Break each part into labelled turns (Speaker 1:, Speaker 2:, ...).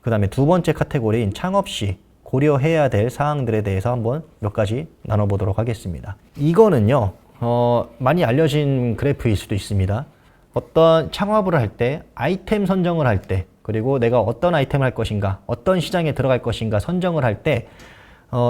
Speaker 1: 그 다음에 두 번째 카테고리인 창업 시 고려해야 될 사항들에 대해서 한번 몇 가지 나눠보도록 하겠습니다. 이거는요, 많이 알려진 그래프일 수도 있습니다. 어떤 창업을 할 때, 아이템 선정을 할 때, 그리고 내가 어떤 아이템을 할 것인가, 어떤 시장에 들어갈 것인가 선정을 할 때,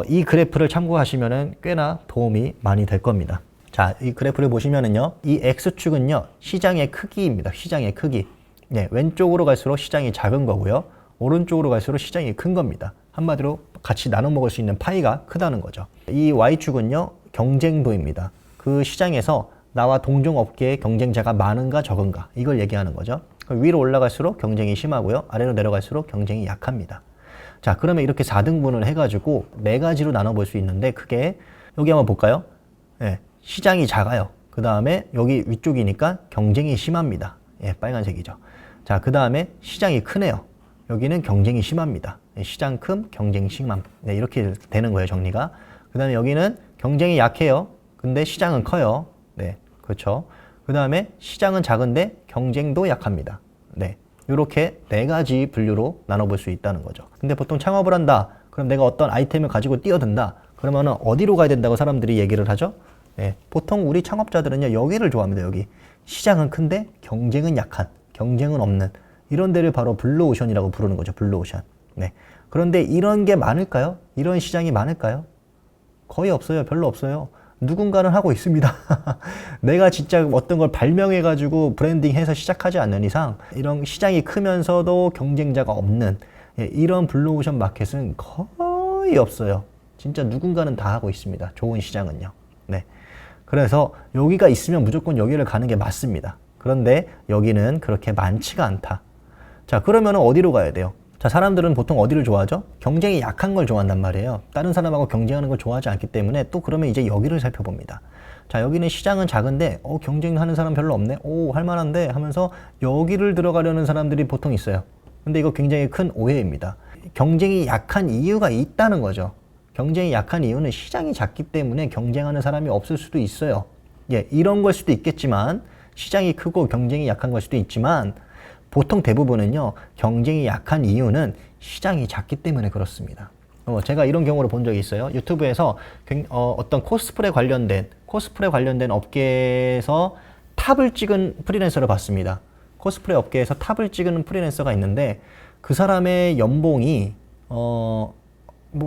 Speaker 1: 이 그래프를 참고하시면은 꽤나 도움이 많이 될 겁니다. 자, 이 그래프를 보시면은요, 이 X축은요, 시장의 크기입니다. 시장의 크기. 네, 왼쪽으로 갈수록 시장이 작은 거고요. 오른쪽으로 갈수록 시장이 큰 겁니다. 한마디로 같이 나눠 먹을 수 있는 파이가 크다는 거죠. 이 Y축은요, 경쟁도입니다. 그 시장에서 나와 동종 업계의 경쟁자가 많은가 적은가, 이걸 얘기하는 거죠. 위로 올라갈수록 경쟁이 심하고요. 아래로 내려갈수록 경쟁이 약합니다. 자, 그러면 이렇게 4등분을 해가지고 4가지로 나눠볼 수 있는데, 크게 여기 한번 볼까요? 네, 시장이 작아요. 그 다음에 여기 위쪽이니까 경쟁이 심합니다. 예, 빨간색이죠. 자, 그 다음에 시장이 크네요. 여기는 경쟁이 심합니다. 시장 큼, 경쟁 심함. 네, 이렇게 되는 거예요, 정리가. 그 다음에 여기는 경쟁이 약해요. 근데 시장은 커요. 네, 그렇죠. 그 다음에 시장은 작은데 경쟁도 약합니다. 네, 이렇게 4가지 분류로 나눠볼 수 있다는 거죠. 근데 보통 창업을 한다. 그럼 내가 어떤 아이템을 가지고 뛰어든다. 그러면은 어디로 가야 된다고 사람들이 얘기를 하죠? 네, 보통 우리 창업자들은요, 여기를 좋아합니다. 여기. 시장은 큰데 경쟁은 약한, 경쟁은 없는 이런 데를 바로 블루오션이라고 부르는 거죠. 블루오션. 네. 그런데 이런 게 많을까요? 이런 시장이 많을까요? 거의 없어요. 별로 없어요. 누군가는 하고 있습니다. 내가 진짜 어떤 걸 발명해가지고 브랜딩해서 시작하지 않는 이상 이런 시장이 크면서도 경쟁자가 없는 이런 블루오션 마켓은 거의 없어요. 진짜 누군가는 다 하고 있습니다. 좋은 시장은요. 네. 그래서 여기가 있으면 무조건 여기를 가는 게 맞습니다. 그런데 여기는 그렇게 많지가 않다. 자, 그러면 어디로 가야 돼요? 자, 사람들은 보통 어디를 좋아하죠? 경쟁이 약한 걸 좋아한단 말이에요. 다른 사람하고 경쟁하는 걸 좋아하지 않기 때문에 또 그러면 이제 여기를 살펴봅니다. 자, 여기는 시장은 작은데 경쟁하는 사람 별로 없네. 오, 할만한데 하면서 여기를 들어가려는 사람들이 보통 있어요. 근데 이거 굉장히 큰 오해입니다. 경쟁이 약한 이유가 있다는 거죠. 경쟁이 약한 이유는 시장이 작기 때문에 경쟁하는 사람이 없을 수도 있어요. 예, 이런 걸 수도 있겠지만 시장이 크고 경쟁이 약한 걸 수도 있지만 보통 대부분은요, 경쟁이 약한 이유는 시장이 작기 때문에 그렇습니다. 제가 이런 경우를 본 적이 있어요. 유튜브에서 어떤 코스프레 관련된 업계에서 탑을 찍은 프리랜서를 봤습니다. 코스프레 업계에서 탑을 찍은 프리랜서가 있는데 그 사람의 연봉이 뭐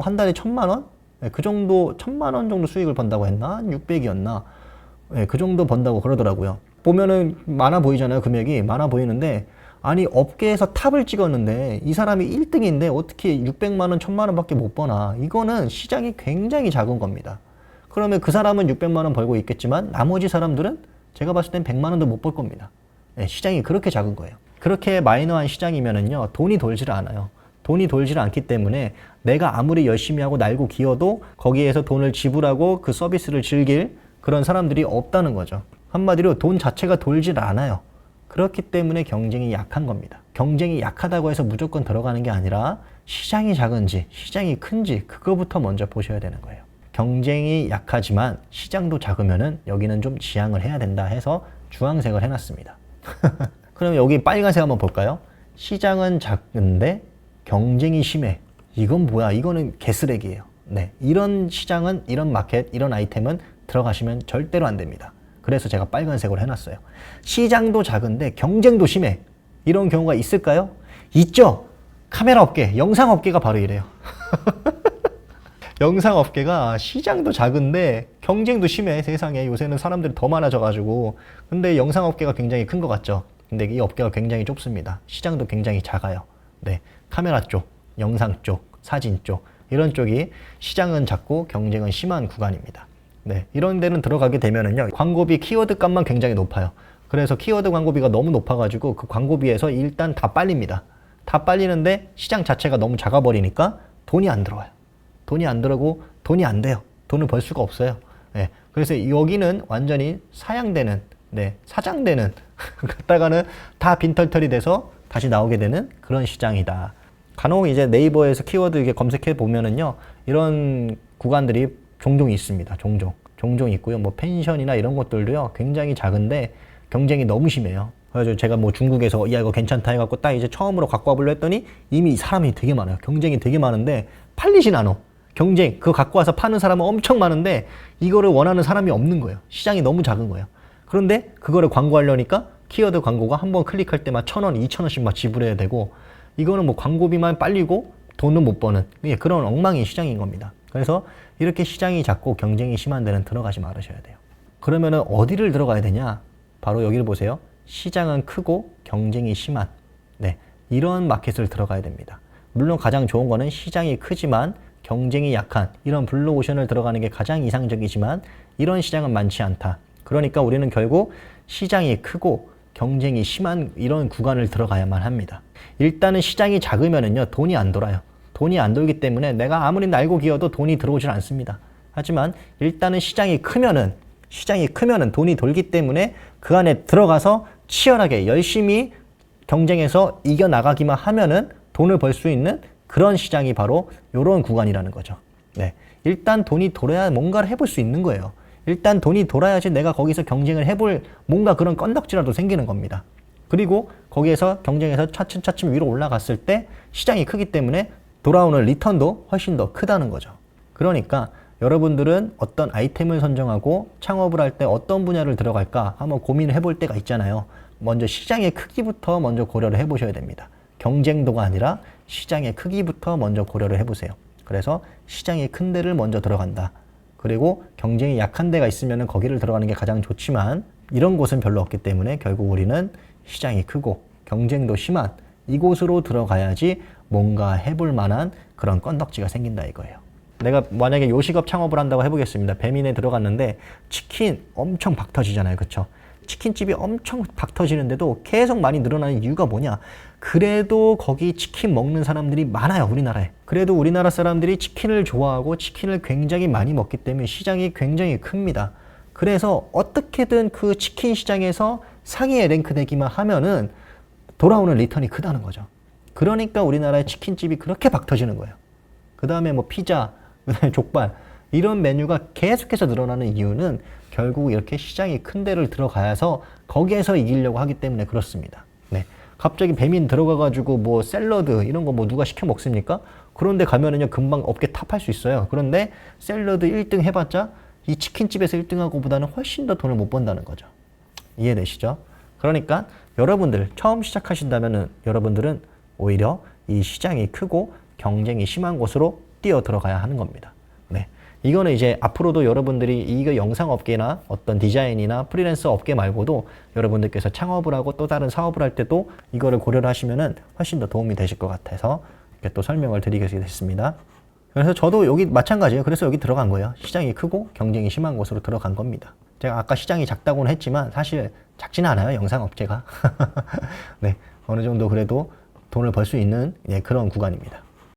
Speaker 1: 한 달에 1,000만 원? 네, 그 정도 1,000만 원 정도 수익을 번다고 했나? 600이었나? 네, 그 정도 번다고 그러더라고요. 보면은 많아 보이잖아요. 금액이 많아 보이는데 아니 업계에서 탑을 찍었는데 이 사람이 1등인데 어떻게 600만 원, 1,000만 원밖에 못 버나. 이거는 시장이 굉장히 작은 겁니다. 그러면 그 사람은 600만 원 벌고 있겠지만 나머지 사람들은 제가 봤을 땐 100만 원도 못 벌 겁니다. 네, 시장이 그렇게 작은 거예요. 그렇게 마이너한 시장이면은요, 돈이 돌지를 않아요. 돈이 돌지를 않기 때문에 내가 아무리 열심히 하고 날고 기어도 거기에서 돈을 지불하고 그 서비스를 즐길 그런 사람들이 없다는 거죠. 한마디로 돈 자체가 돌질 않아요. 그렇기 때문에 경쟁이 약한 겁니다. 경쟁이 약하다고 해서 무조건 들어가는 게 아니라 시장이 작은지 시장이 큰지 그거부터 먼저 보셔야 되는 거예요. 경쟁이 약하지만 시장도 작으면은 여기는 좀 지양을 해야 된다 해서 주황색을 해놨습니다. 그럼 여기 빨간색 한번 볼까요? 시장은 작은데 경쟁이 심해. 이건 뭐야? 이거는 개쓰레기예요. 네, 이런 시장은, 이런 마켓, 이런 아이템은 들어가시면 절대로 안 됩니다. 그래서 제가 빨간색으로 해놨어요. 시장도 작은데 경쟁도 심해. 이런 경우가 있을까요? 있죠. 카메라 업계, 영상 업계가 바로 이래요. 영상 업계가 시장도 작은데 경쟁도 심해. 세상에 요새는 사람들이 더 많아져가지고. 근데 영상 업계가 굉장히 큰 것 같죠. 근데 이 업계가 굉장히 좁습니다. 시장도 굉장히 작아요. 네, 카메라 쪽, 영상 쪽, 사진 쪽 이런 쪽이 시장은 작고 경쟁은 심한 구간입니다. 네, 이런 데는 들어가게 되면은요, 광고비 키워드 값만 굉장히 높아요. 그래서 키워드 광고비가 너무 높아가지고 그 광고비에서 일단 다 빨립니다. 다 빨리는데 시장 자체가 너무 작아버리니까 돈이 안 들어와요. 돈이 안 들어오고 돈이 안 돼요. 돈을 벌 수가 없어요. 네, 그래서 여기는 완전히 사양되는, 네, 사장되는 갔다가는 다 빈털털이 돼서 다시 나오게 되는 그런 시장이다. 간혹 이제 네이버에서 키워드 이게 검색해 보면은요, 이런 구간들이 종종 있습니다. 종종 있고요. 뭐 펜션이나 이런 것들도요, 굉장히 작은데 경쟁이 너무 심해요. 그래서 제가 뭐 중국에서 야 이거 괜찮다 해갖고 딱 이제 처음으로 갖고 와보려 했더니 이미 사람이 되게 많아요. 경쟁이 되게 많은데 팔리진 않아. 경쟁 그거 갖고 와서 파는 사람은 엄청 많은데 이거를 원하는 사람이 없는 거예요. 시장이 너무 작은 거예요. 그런데 그거를 광고하려니까 키워드 광고가 한 번 클릭할 때만 1,000원, 2,000원씩 막 지불해야 되고 이거는 뭐 광고비만 빨리고 돈은 못 버는 그런 엉망인 시장인 겁니다. 그래서 이렇게 시장이 작고 경쟁이 심한 데는 들어가지 말으셔야 돼요. 그러면은 어디를 들어가야 되냐? 바로 여기를 보세요. 시장은 크고 경쟁이 심한 이런 마켓을 들어가야 됩니다. 물론 가장 좋은 거는 시장이 크지만 경쟁이 약한 이런 블루오션을 들어가는 게 가장 이상적이지만 이런 시장은 많지 않다. 그러니까 우리는 결국 시장이 크고 경쟁이 심한 이런 구간을 들어가야만 합니다. 일단은 시장이 작으면은요 돈이 안 돌아요. 돈이 안 돌기 때문에 내가 아무리 날고 기어도 돈이 들어오질 않습니다. 하지만 일단은 시장이 크면은 돈이 돌기 때문에 그 안에 들어가서 치열하게 열심히 경쟁해서 이겨나가기만 하면은 돈을 벌 수 있는 그런 시장이 바로 이런 구간이라는 거죠. 일단 돈이 돌아야 뭔가를 해볼 수 있는 거예요. 일단 돈이 돌아야지 내가 거기서 경쟁을 해볼 뭔가 그런 건덕지라도 생기는 겁니다. 그리고 거기에서 경쟁에서 차츰차츰 위로 올라갔을 때 시장이 크기 때문에 돌아오는 리턴도 훨씬 더 크다는 거죠. 그러니까 여러분들은 어떤 아이템을 선정하고 창업을 할 때 어떤 분야를 들어갈까 한번 고민을 해볼 때가 있잖아요. 먼저 시장의 크기부터 먼저 고려를 해보셔야 됩니다. 경쟁도가 아니라 시장의 크기부터 먼저 고려를 해보세요. 그래서 시장이 큰 데를 먼저 들어간다. 그리고 경쟁이 약한 데가 있으면 거기를 들어가는 게 가장 좋지만 이런 곳은 별로 없기 때문에 결국 우리는 시장이 크고 경쟁도 심한 이곳으로 들어가야지 뭔가 해볼 만한 그런 건덕지가 생긴다 이거예요. 내가 만약에 요식업 창업을 한다고 해보겠습니다. 배민에 들어갔는데 치킨 엄청 박 터지잖아요. 그쵸? 치킨집이 엄청 박 터지는데도 계속 많이 늘어나는 이유가 뭐냐? 그래도 거기 치킨 먹는 사람들이 많아요. 우리나라에. 그래도 우리나라 사람들이 치킨을 좋아하고 치킨을 굉장히 많이 먹기 때문에 시장이 굉장히 큽니다. 그래서 어떻게든 그 치킨 시장에서 상위에 랭크되기만 하면은 돌아오는 리턴이 크다는 거죠. 그러니까 우리나라의 치킨집이 그렇게 박 터지는 거예요. 그 다음에 뭐 피자, 그다음에 족발 이런 메뉴가 계속해서 늘어나는 이유는 결국 이렇게 시장이 큰 데를 들어가서 거기에서 이기려고 하기 때문에 그렇습니다. 갑자기 배민 들어가가지고 뭐 샐러드 이런 거 뭐 누가 시켜 먹습니까? 그런데 가면은요 금방 업계 탑할 수 있어요. 그런데 샐러드 1등 해봤자 이 치킨집에서 1등하고 보다는 훨씬 더 돈을 못 번다는 거죠. 이해되시죠? 그러니까 여러분들 처음 시작하신다면은 여러분들은 오히려 이 시장이 크고 경쟁이 심한 곳으로 뛰어 들어가야 하는 겁니다. 이거는 이제 앞으로도 여러분들이 이거 영상업계나 어떤 디자인이나 프리랜서 업계 말고도 여러분들께서 창업을 하고 또 다른 사업을 할 때도 이거를 고려를 하시면은 훨씬 더 도움이 되실 것 같아서 이렇게 또 설명을 드리게 됐습니다. 그래서 저도 여기 마찬가지예요. 그래서 여기 들어간 거예요. 시장이 크고 경쟁이 심한 곳으로 들어간 겁니다. 제가 아까 시장이 작다고는 했지만 사실 작지는 않아요. 영상업체가. 어느 정도 그래도 돈을 벌 수 있는 그런 구간입니다.